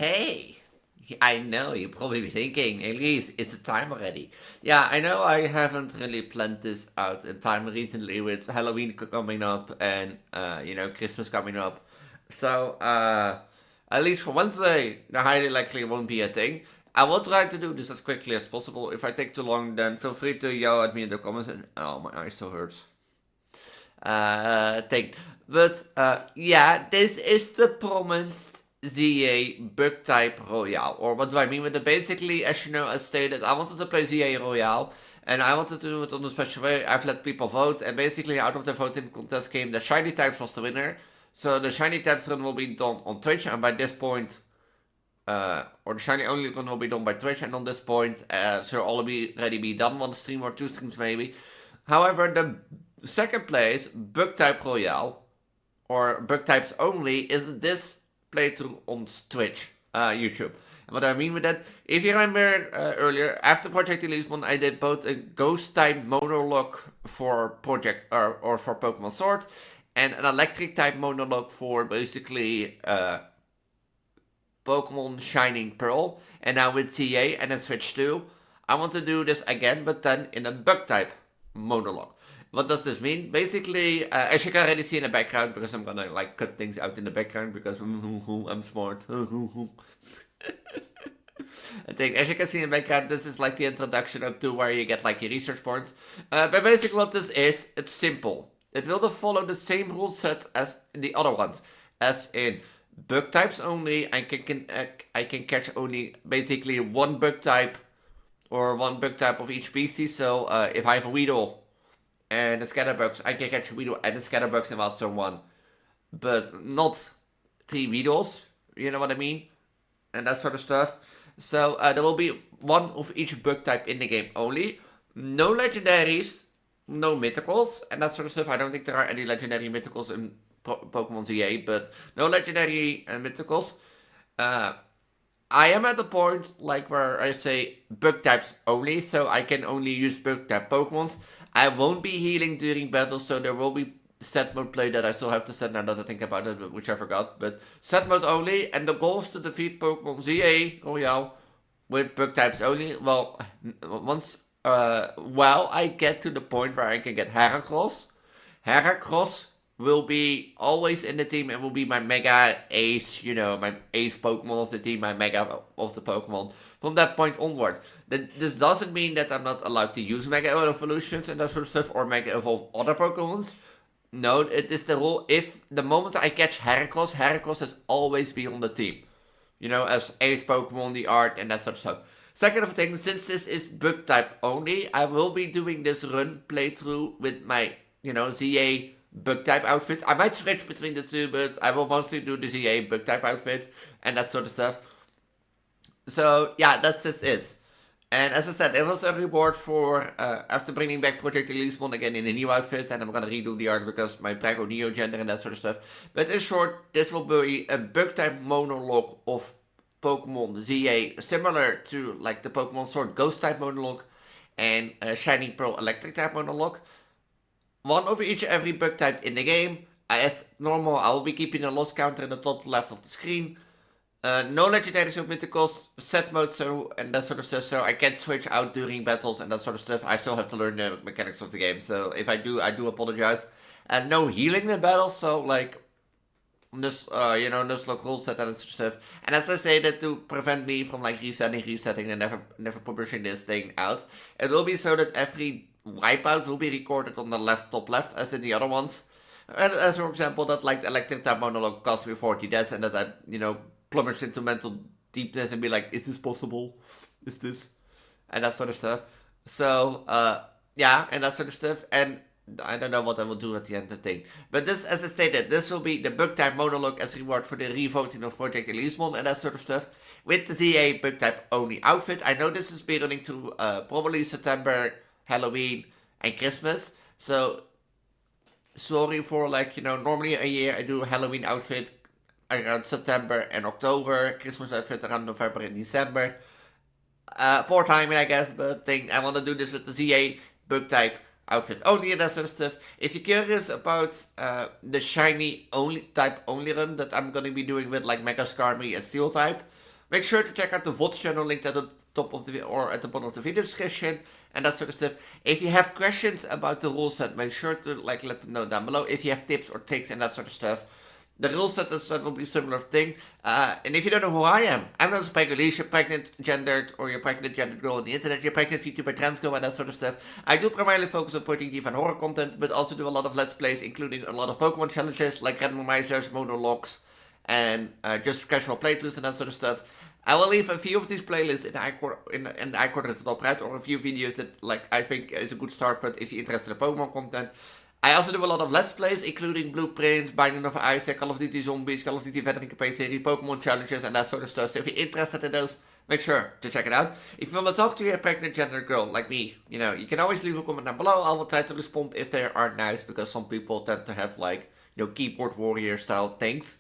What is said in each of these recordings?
Hey, I know you're probably thinking, Elise, is it time already? Yeah, I know I haven't really planned this out in time recently with Halloween coming up and, Christmas coming up. So, at least for Wednesday, there highly likely won't be a thing. I will try to do this as quickly as possible. If I take too long, then feel free to yell at me in the comments. And, oh, my eye still hurts. Thing. But yeah, this is the promised ZA bug type royale. Or what do I mean with it? Basically, as you know, as stated, I wanted to play ZA royale. And I wanted to do it on a special way. I've let people vote. And basically, out of the voting contest came the shiny types was the winner. So the shiny types run will be done on Twitch. And by this point, or the shiny only run will be done by Twitch. And on this point, so all will be already be done. One stream or two streams maybe. However, the second place, bug type royale, or bug types only, is this playthrough on Twitch, YouTube. And what I mean with that, if you remember earlier, after Project Elise 1, I did both a ghost type monologue for Project or for Pokemon Sword, and an electric type monologue for basically Pokemon Shining Pearl. And now with CA and then Switch 2, I want to do this again, but then in a bug type monologue. What does this mean? Basically, as you can already see in the background, because I'm gonna like cut things out in the background because I'm smart. I think, as you can see in the background, this is like the introduction up to where you get like your research points. But basically what this is, it's simple. It will follow the same rule set as the other ones. As in, bug types only, I can catch only basically one bug type, or one bug type of each species. So if I have a Weedle, and the scatterbugs, I can catch a Weedle and the scatterbugs in Wildstorm 1. But not 3 Weedles, you know what I mean? And that sort of stuff. So there will be one of each bug type in the game only. No legendaries, no mythicals, and that sort of stuff. I don't think there are any legendary mythicals in Pokemon ZA, but no legendary mythicals. I am at the point like where I say bug types only, so I can only use bug type Pokemons. I won't be healing during battles, so there will be set mode play that I still have to set now that I think about it, which I forgot. But set mode only, and the goal is to defeat Pokemon ZA Royale with bug types only. Well, once I get to the point where I can get Heracross. Heracross will be always in the team and will be my mega ace, my ace Pokemon of the team, my mega of the Pokemon. From that point onward. This doesn't mean that I'm not allowed to use Mega Evolutions and that sort of stuff, or Mega Evolve other Pokemons. No, it is the rule. If the moment I catch Heracross has always be on the team. As ace Pokemon, the art, and that sort of stuff. Second of thing, since this is bug type only, I will be doing this run playthrough with my, ZA bug type outfit. I might switch between the two, but I will mostly do the ZA bug type outfit and that sort of stuff. So yeah, that's just is. And as I said, it was a reward for after bringing back Project Elise 1 again in a new outfit, and I'm gonna redo the art because my Preggo Neo gender and that sort of stuff. But in short, this will be a bug type monologue of Pokemon ZA, similar to like the Pokemon Sword Ghost type monologue and Shining Pearl Electric type monologue. One over each every bug type in the game. As normal, I will be keeping a loss counter in the top left of the screen. No legendaries or mythicals, set mode, and that sort of stuff, so I can't switch out during battles and that sort of stuff. I still have to learn the mechanics of the game, so if I do apologize. And no healing in battles, so like, this, Nuzlocke rule set and that sort of stuff. And as I stated, to prevent me from like resetting and never publishing this thing out, it will be so that every wipeout will be recorded on the top left, as in the other ones. And as for example, that like the electric type monologue cost me 40 deaths, and that I, plummets into mental deepness and be like, is this possible? Is this? And that sort of stuff. So, yeah, and that sort of stuff. And I don't know what I will do at the end of the thing. But this, as I stated, this will be the bug type monologue as reward for the revoting of Project Elise 1 and that sort of stuff. With the ZA bug type only outfit. I know this is be running to probably September, Halloween, and Christmas. So, sorry for like, normally a year I do a Halloween outfit around September and October, Christmas outfit around November and December. Poor timing, I guess, but I want to do this with the ZA bug type outfit only and that sort of stuff. If you're curious about the shiny type only run that I'm going to be doing with like Mega Skarmory and Steel type, Make sure to check out the VODs channel linked at the top of the or at the bottom of the video description and that sort of stuff. If you have questions about the rule set, make sure to let them know down below. If you have tips or tricks and that sort of stuff. The rule set will be a similar thing. And if you don't know who I am, I'm not a Preggo Elise. You're pregnant, gendered, or you're pregnant, gendered girl on the internet. You're pregnant, Vtuber, trans girl, and that sort of stuff. I do primarily focus on putting diva and horror content, but also do a lot of let's plays, including a lot of Pokemon challenges, like randomizers, monologues, and just casual playthroughs and that sort of stuff. I will leave a few of these playlists in the icon at the top right, or a few videos that I think is a good start point if you're interested in Pokemon content. I also do a lot of Let's Plays, including Blueprints, Binding of Isaac, Call of Duty Zombies, Call of Duty Veteran Campaign Series, Pokemon Challenges, and that sort of stuff. So if you're interested in those, make sure to check it out. If you want to talk to a pregnant gender girl like me, you can always leave a comment down below. I will try to respond if they are nice, because some people tend to have keyboard warrior style things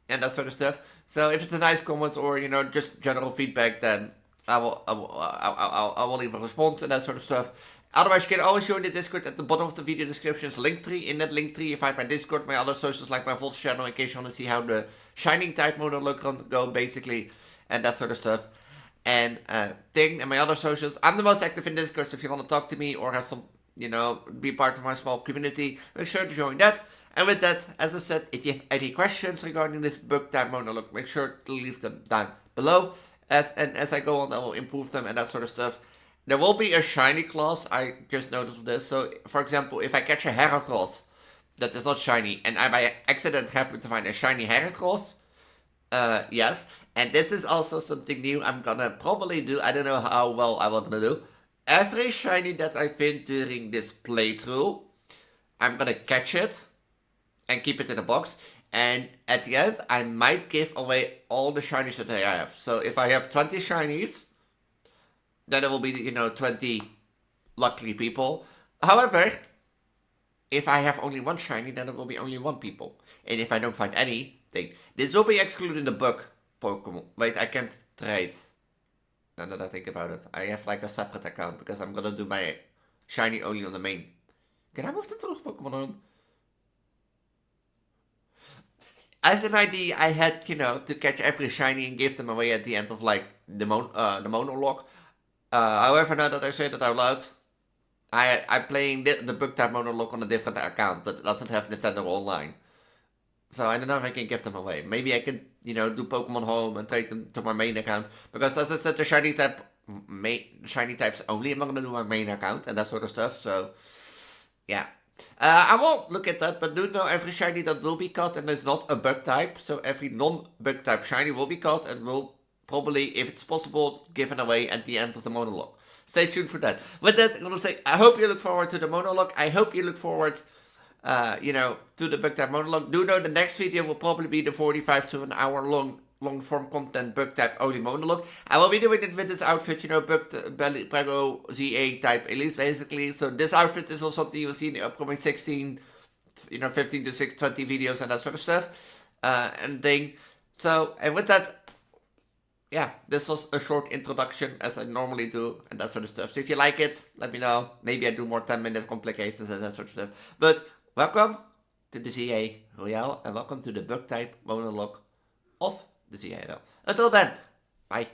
and that sort of stuff. So if it's a nice comment or just general feedback, then I will leave a response and that sort of stuff. Otherwise, you can always join the Discord at the bottom of the video description's link tree. In that link tree, you find my Discord, my other socials like my VODs channel, in case you want to see how the Shining type monologue can go, basically, and that sort of stuff. And and my other socials. I'm the most active in Discord, so if you want to talk to me or have some, be part of my small community, make sure to join that. And with that, as I said, if you have any questions regarding this book type monologue, make sure to leave them down below. As I go on, I will improve them and that sort of stuff. There will be a shiny clause, I just noticed this. So, for example, if I catch a Heracross that is not shiny, and I by accident happen to find a shiny Heracross, yes. And this is also something new I'm gonna probably do. I don't know how well I want to do. Every shiny that I find during this playthrough, I'm gonna catch it and keep it in a box. And at the end, I might give away all the shinies that I have. So if I have 20 shinies, then it will be, 20 lucky people. However, if I have only one shiny, then it will be only one people. And if I don't find anything, this will be excluding the bug Pokemon. Wait, I can't trade. Now that I think about it, I have a separate account because I'm gonna do my shiny only on the main. Can I move them to Pokemon Home? As an idea, I had, to catch every shiny and give them away at the end of the monologue. However, now that I say that out loud, I'm playing the book type monologue on a different account that doesn't have Nintendo Online. So I don't know if I can give them away. Maybe I can, do Pokemon Home and take them to my main account. Because as I said, the shiny types only I'm gonna do my main account and that sort of stuff. So, yeah. I won't look at that, but do know every shiny that will be caught and is not a bug type. So every non-bug type shiny will be caught and will probably, if it's possible, given away at the end of the monologue. Stay tuned for that. With that, I'm going to say, I hope you look forward to the monologue. I hope you look forward, to the bug type monologue. Do know the next video will probably be the 45 to an hour long form content bug type only monologue. I will be doing it with this outfit, Preggo ZA type Elise, basically. So this outfit is also something you will see in the upcoming 15 to 20 videos and that sort of stuff. And with that, yeah, this was a short introduction as I normally do and that sort of stuff. So if you like it, let me know. Maybe I do more 10-minute complications and that sort of stuff. But welcome to the ZA Royale and welcome to the bug type monologue of the ZA. Until then, bye.